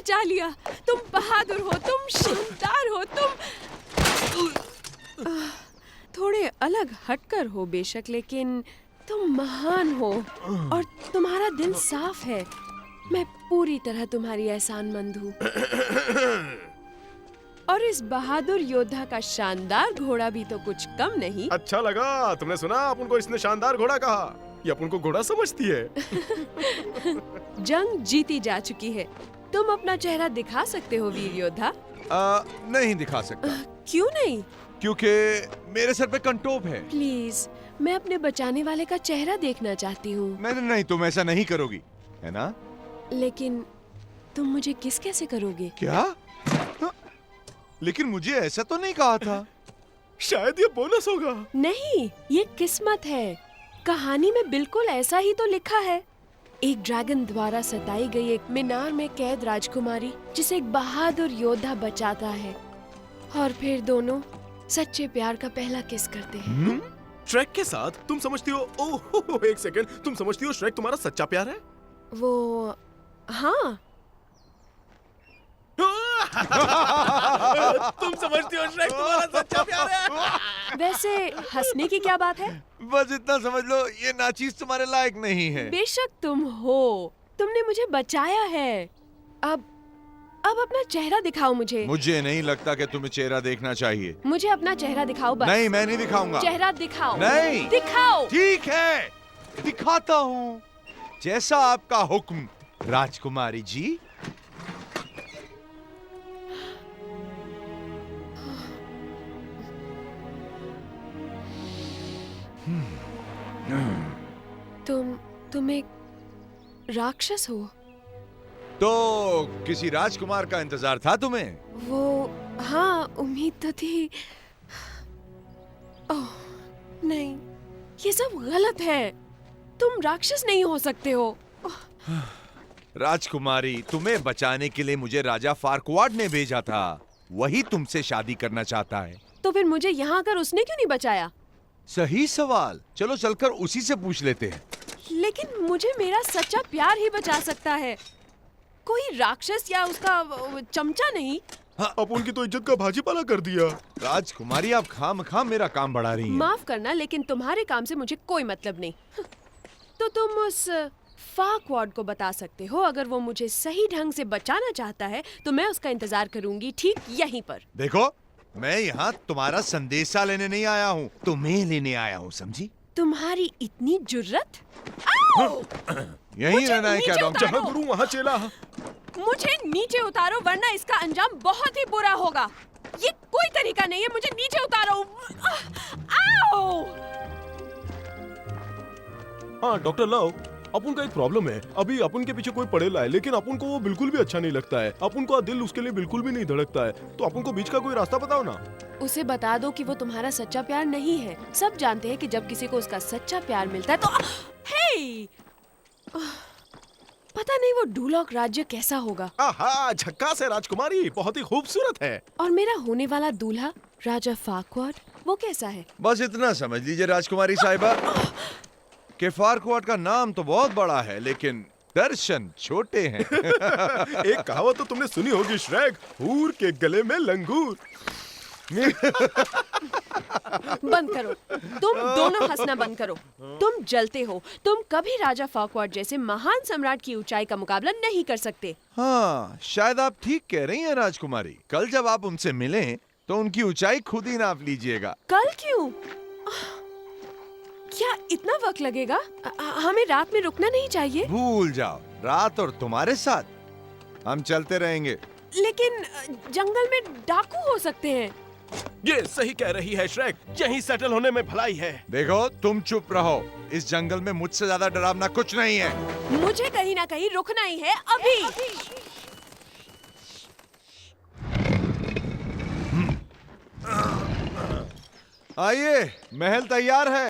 बचा लिया। तुम बहादुर हो, तुम शानदार हो, थोड़े अलग हटकर हो बेशक, लेकिन तुम महान हो और तुम्हारा दिल साफ है। मैं पूरी तरह तुम्हारी एहसानमंद हूँ। और इस बहादुर योद्धा का शानदार घोड़ा भी तो कुछ कम नहीं। अच्छा लगा, तुमने सुना अपन को इसने शानदार घोड़ा कहा। ये अपन को घोड़ा समझती है। जंग जीती जा चुकी है। तुम अपना चेहरा दिखा सकते हो वीर योद्धा। नहीं दिखा सकता। क्यों नहीं? क्योंकि मेरे सर पे कंटोप है। प्लीज, मैं अपने बचाने वाले का चेहरा देखना चाहती हूँ। नहीं, तुम ऐसा नहीं करोगी, है ना? लेकिन तुम मुझे किस कैसे करोगे? क्या? लेकिन मुझे ऐसा तो नहीं कहा था। शायद ये बोनस होगा। नहीं, ये किस्मत है। कहानी में बिल्कुल ऐसा ही तो लिखा है। एक ड्रैगन द्वारा सताई गई एक मीनार में कैद राजकुमारी, जिसे एक बहादुर योद्धा बचाता है, और फिर दोनों सच्चे प्यार का पहला किस करते हैं। श्रेक के साथ? तुम समझती हो? ओह, एक सेकंड, तुम समझती हो श्रेक तुम्हारा सच्चा प्यार है? वो हाँ। तुम समझती हो श्रेक तुम्हारा सच्चा प्यार है? वैसे हंसने की क्या बात है? बस इतना समझ लो, ये नाचीज तुम्हारे लायक नहीं है। बेशक तुम हो, तुमने मुझे बचाया है। अब अपना चेहरा दिखाओ मुझे। मुझे नहीं लगता कि तुम्हें चेहरा देखना चाहिए। मुझे अपना चेहरा दिखाओ बस। नहीं, मैं नहीं दिखाऊंगा। चेहरा दिखाओ। नहीं दिखाओ। ठीक है, दिखाता हूँ, जैसा आपका हुक्म राजकुमारी जी। तुम एक राक्षस हो? तो किसी राजकुमार का इंतजार था तुम्हें? वो हाँ, उम्मीद तो थी। ओह नहीं, ये सब गलत है। तुम राक्षस नहीं हो सकते हो। राजकुमारी, तुम्हें बचाने के लिए मुझे राजा फार्क्वाड ने भेजा था। वही तुमसे शादी करना चाहता है। तो फिर मुझे यहाँ आकर उसने क्यों नहीं बचाया? सही सवाल, चलो चलकर उसी से पूछ लेते हैं। लेकिन मुझे मेरा सच्चा प्यार ही बचा सकता है, कोई राक्षस या उसका चमचा नहीं। अपन की तो इज्जत का भाजीपाला कर दिया। राजकुमारी, आप खामखा मेरा काम बढ़ा रही हैं। माफ करना, लेकिन तुम्हारे काम से मुझे कोई मतलब नहीं। तो तुम उस फार्क्वाड को बता सकते हो। अगर वो मुझे सही ढंग से बचाना चाहता है तो मैं उसका इंतजार करूंगी, ठीक यहीं पर। देखो, मैं यहाँ तुम्हारा संदेशा लेने नहीं आया हूँ, तुम्हें लेने आया हूँ, समझी? तुम्हारी इतनी जुर्रत? यहीं रहना है क्या डॉक्टर? जहाँ गुरु वहाँ चेला। मुझे नीचे उतारो, वरना इसका अंजाम बहुत ही बुरा होगा। ये कोई तरीका नहीं है, मुझे नीचे उतारो। आओ! हाँ डॉक्टर लव, अपन का एक प्रॉब्लम है। अभी अपन के पीछे कोई पड़ेला है, लेकिन अपन को वो बिल्कुल भी अच्छा नहीं लगता है। अपन का दिल उसके लिए बिल्कुल भी नहीं धड़कता है। तो अपन को बीच का कोई रास्ता बताओ ना। उसे बता दो कि वो तुम्हारा सच्चा प्यार नहीं है। सब जानते हैं कि जब किसी को उसका सच्चा प्यार मिलता है तो हे! पता नहीं वो डूलॉक राज्य कैसा होगा। आहा, झक्कास है राजकुमारी, बहुत ही खूबसूरत है। और मेरा होने वाला दूल्हा राजा फार्क्वाड, वो कैसा है? बस इतना समझ लीजिए राजकुमारी साहिबा कि फार्क्वाड का नाम तो बहुत बड़ा है, लेकिन दर्शन छोटे हैं। एक कहावत तो तुमने सुनी होगी श्रेक, हूर के गले में लंगूर। बंद करो, तुम दोनों हंसना बंद करो। तुम जलते हो। तुम कभी राजा फार्क्वाड जैसे महान सम्राट की ऊंचाई का मुकाबला नहीं कर सकते। हाँ, शायद आप ठीक कह रही हैं राजकुमारी। कल जब आप उनसे मिलें तो उनकी ऊंचाई खुद ही नाप लीजिएगा। कल क्यों? क्या इतना वक्त लगेगा? हमें रात में रुकना नहीं चाहिए। भूल जाओ, रात और तुम्हारे साथ हम चलते रहेंगे। लेकिन जंगल में डाकू हो सकते हैं। ये सही कह रही है श्रेक, यहीं सेटल होने में भलाई है। देखो, तुम चुप रहो। इस जंगल में मुझसे ज्यादा डरावना कुछ नहीं है। मुझे कहीं ना कहीं रुकना ही है अभी। आइए, महल तैयार है।